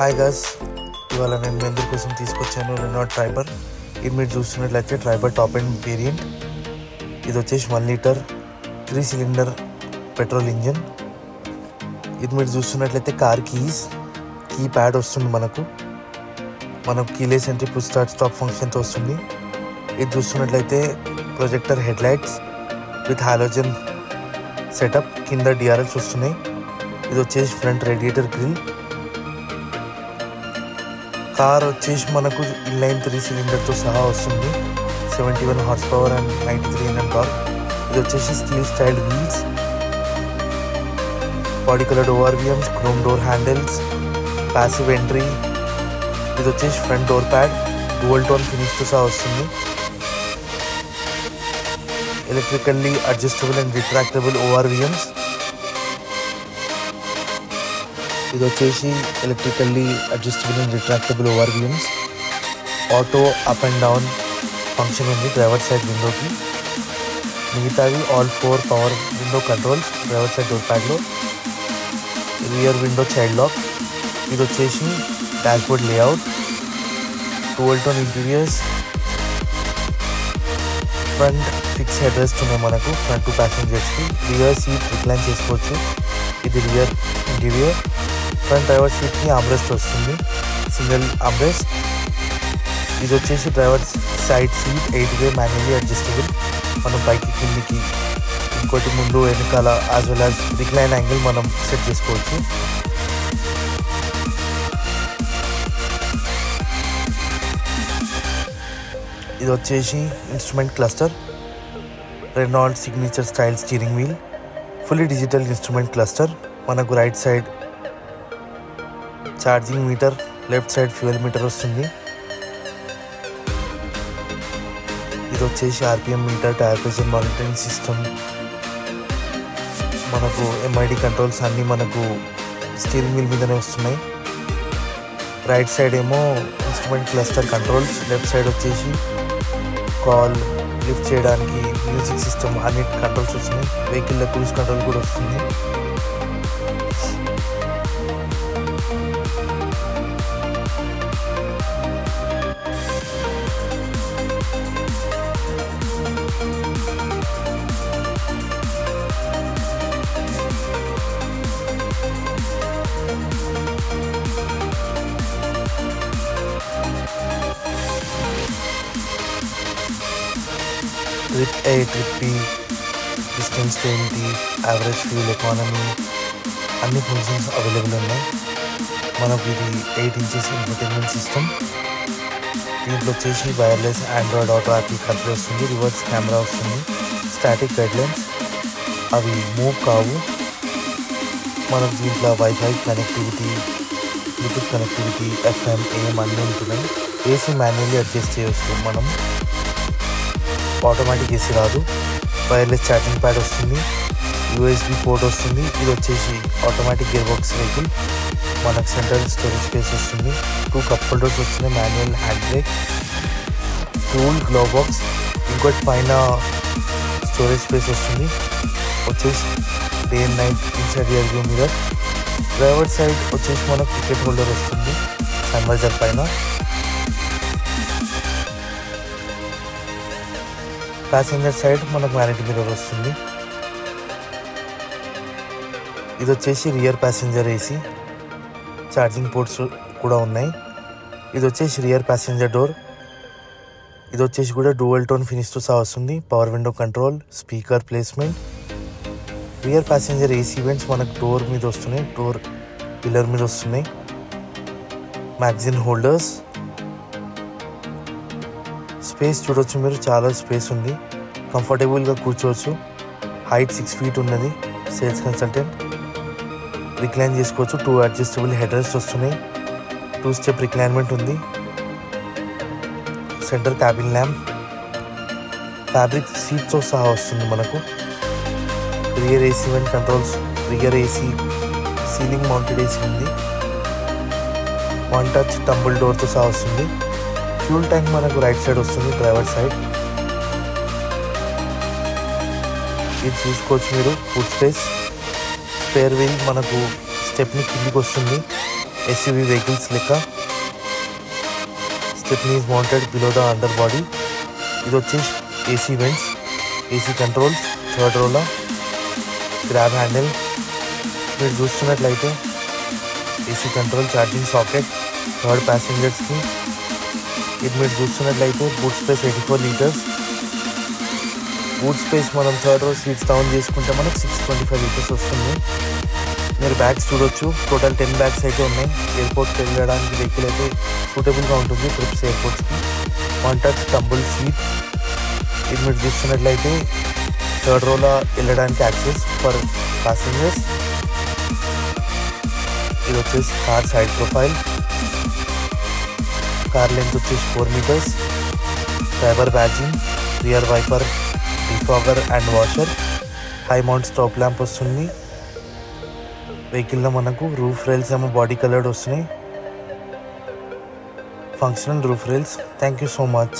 Hi guys, ఇవాళ నేను మీ అందరి కోసం తీసుకొచ్చాను రెనాల్ట్ ట్రైబర్. ఇది మీరు చూస్తున్నట్లయితే ట్రైబర్ టాప్ ఎండ్ వేరియంట్. ఇది వచ్చేసి 1 లీటర్ 3 సిలిండర్ పెట్రోల్ ఇంజన్. ఇది మీరు చూస్తున్నట్లయితే కార్ కీ ప్యాడ్ వస్తుంది. మనకు keyless entry, push start stop ఫంక్షన్తో వస్తుంది. ఇది చూస్తున్నట్లయితే projector head lights with halogen setup, కింద డిఆర్ఎల్స్ వస్తున్నాయి. ఇది వచ్చేసి ఫ్రంట్ రేడియేటర్ గ్రిల్. కార్ వచ్చేసి మనకు ఇన్లైన్ 3 సిలిండర్తో సహా వస్తుంది. 71 horse power and 93 Nm torque. ఇది వచ్చేసి steel style wheels, body coloured ORVMs, chrome door handles, passive entry. ఇది వచ్చేసి front door pad, dual tone ఫినిష్తో సహా వస్తుంది. Electrically adjustable and retractable ORVMs. ఇది వచ్చేసి electrically adjustable and retractable ORVMs. Auto up and down function ఉంది driver side విండోకి. మిగతావి all 4 power window controls driver side డోర్ ప్యాడ్లో. Rear window child lock. ఇది వచ్చేసి dashboard layout, dual tone interiors, front fix head rest ఉన్నాయి మనకు front 2 ప్యాసింజర్స్కి. రియర్ సీట్ రిక్లైన్ చేసుకోవచ్చు. ఇది రియర్ ఇంటీరియర్. ఫ్రంట్ డ్రైవర్ సీట్కి ఆమ్రెస్ట్ వస్తుంది, సింగిల్ ఆమ్రెస్ట్. ఇది వచ్చేసి driver side seat 8-way manually adjustable. మనం పైకి కిందికి, ఇంకోటి ముందు వెనకాల as well as recline angle మనం సెట్ చేసుకోవచ్చు. ఇది వచ్చేసి instrument cluster, Renault signature style steering wheel, fully digital instrument cluster. మనకు right side charging meter, left side fuel meter వస్తుంది. ఇది వచ్చేసి RPM meter, tyre pressure monitoring system, మనకు MID controls అన్నీ మనకు స్టీరింగ్ వీల్ మీదనే వస్తున్నాయి. రైట్ సైడ్ ఏమో instrument cluster controls, left side వచ్చేసి కాల్ లిఫ్ట్ చేయడానికి మ్యూజిక్ సిస్టమ్ అన్ని కంట్రోల్స్ వస్తున్నాయి. వెహికల్లో క్రూజ్ కంట్రోల్ కూడా వస్తుంది. Trip A, trip B, distance ఏంటి, యావరేజ్ ఫ్యూల్ ఎకానమీ, అన్ని ఫంక్షన్స్ అవైలబుల్ ఉన్నాయి. మనకు ఇది 8 ఇంచెస్ ఇన్ఫోటైన్మెంట్ సిస్టమ్. దీంట్లో వచ్చేసి wireless Android auto Apple CarPlay వస్తుంది, రివర్స్ కెమెరా వస్తుంది, స్టాటిక్ గైడ్లైన్స్, అవి మూవ్ కావు. మనకు దీంట్లో wifi connectivity, Bluetooth connectivity, FM, AM అన్నీ ఉంటున్నాయి. ఏసీ మాన్యువల్లీ అడ్జస్ట్ చేయవచ్చు మనం, ఆటోమేటిక్ ఏసీ రాదు. వైర్లెస్ ఛార్జింగ్ ప్యాడ్ వస్తుంది, USB పోర్ట్ వస్తుంది. ఇది వచ్చేసి ఆటోమేటిక్ గేర్ బాక్స్ వెహికల్. మనకు సెంటర్ స్టోరేజ్ స్పేస్ వస్తుంది, 2 కప్ హోల్డర్స్ వస్తున్నాయి, manual hand brake, tool glow box, ఇంకోటి పైన స్టోరేజ్ స్పేస్ వస్తుంది. వచ్చేసి day and night inside rear view mirror. Driver side వచ్చేసి మనకు టికెట్ హోల్డర్ వస్తుంది సన్వైజర్ పైన. ప్యాసింజర్ సైడ్ మనకు వ్యానిటీ మిర్రర్ వస్తుంది. ఇది వచ్చేసి rear passenger AC, charging ports కూడా ఉన్నాయి. ఇది వచ్చేసి రియర్ ప్యాసింజర్ డోర్. ఇది వచ్చేసి కూడా డ్యూయల్ టోన్ ఫినిష్తో సహా వస్తుంది, power window control, speaker placement. Rear passenger AC events మనకు డోర్ మీద వస్తున్నాయి, డోర్ పిల్లర్ మీద వస్తున్నాయి. మ్యాగజైన్ హోల్డర్స్, స్పేస్ చూడవచ్చు మీరు, చాలా స్పేస్ ఉంది, కంఫర్టబుల్గా కూర్చోవచ్చు. హైట్ 6 feet ఉన్నది. Sales consultant. రిక్లైన్ చేసుకోవచ్చు, 2 అడ్జస్టబుల్ హెడ్ రెస్ట్ వస్తున్నాయి, 2 స్టెప్ రిక్లైన్మెంట్ ఉంది. సెంటర్ క్యాబిన్ ల్యాంప్, ఫ్యాబ్రిక్ సీట్తో సహా వస్తుంది మనకు. Rear AC vent controls, rear AC, ceiling mounted AC ఉంది. 1 touch టంబుల్ డోర్తో సహా వస్తుంది. ఫ్యూల్ ట్యాంక్ మనకు రైట్ సైడ్ వస్తుంది, డ్రైవర్ సైడ్. ఇది చూసుకోవచ్చు మీరు, ఫుడ్ స్పేస్, స్పేర్ వీల్ మనకు స్టెప్ని కిందికి వస్తుంది. ఎస్యూవీ వెహికల్స్ లెక్క. Stepney is mounted below the under body. ఇది వచ్చేసి AC vents, AC controls, third రోలా, గ్రాబ్ హ్యాండిల్. మీరు చూస్తున్నట్లయితే AC control, charging socket, third ప్యాసింజర్స్కి. ఇది మీరు చూస్తున్నట్లయితే boot space 84 litres. Boot space మనం థర్డ్ రో సీట్స్ డౌన్ చేసుకుంటే మనకు 625 లీటర్స్ వస్తుంది. మీరు బ్యాగ్స్ చూడొచ్చు, టోటల్ 10 బ్యాగ్స్ అయితే ఉన్నాయి. ఎయిర్పోర్ట్కి వెళ్ళడానికి వెహికల్ అయితే సూటబుల్గా ఉంటుంది ట్రిప్స్ ఎయిర్పోర్ట్స్కి. One touch tumble seat. ఇది మీరు చూస్తున్నట్లయితే థర్డ్ రోలో వెళ్ళడానికి యాక్సెస్ ఫర్ ప్యాసింజర్స్. ఇది వచ్చేసి car side profile. Car length వచ్చేసి 4 metres. Driver badging, rear wiper, defogger and washer, high mount stop lamp వస్తుంది. వెహికల్లో మనకు రూఫ్ రైల్స్ ఏమో బాడీ కలర్డ్ వస్తున్నాయి. Functional roof rails. Thank you so much.